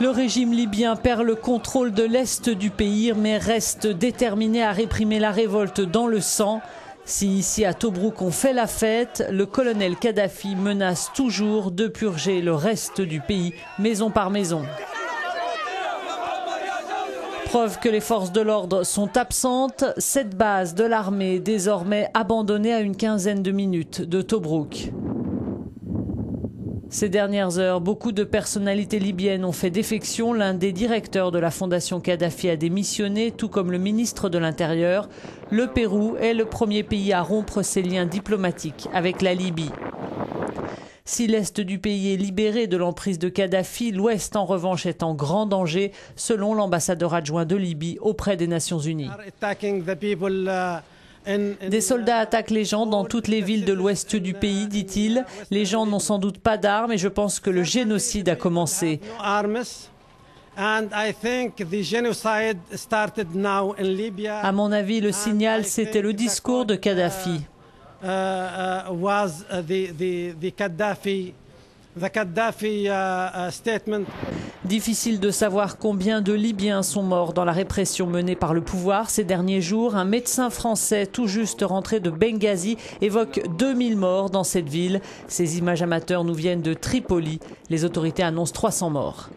Le régime libyen perd le contrôle de l'est du pays, mais reste déterminé à réprimer la révolte dans le sang. Si ici à Tobrouk on fait la fête, le colonel Kadhafi menace toujours de purger le reste du pays, maison par maison. Preuve que les forces de l'ordre sont absentes, cette base de l'armée est désormais abandonnée à une quinzaine de minutes de Tobrouk. Ces dernières heures, beaucoup de personnalités libyennes ont fait défection. L'un des directeurs de la fondation Kadhafi a démissionné, tout comme le ministre de l'Intérieur. Le Pérou est le premier pays à rompre ses liens diplomatiques avec la Libye. Si l'Est du pays est libéré de l'emprise de Kadhafi, l'Ouest en revanche est en grand danger, selon l'ambassadeur adjoint de Libye auprès des Nations Unies. Des soldats attaquent les gens dans toutes les villes de l'ouest du pays, dit-il. Les gens n'ont sans doute pas d'armes et je pense que le génocide a commencé. À mon avis, le signal, c'était le discours de Kadhafi. Difficile de savoir combien de Libyens sont morts dans la répression menée par le pouvoir ces derniers jours. Un médecin français tout juste rentré de Benghazi évoque 2000 morts dans cette ville. Ces images amateurs nous viennent de Tripoli. Les autorités annoncent 300 morts.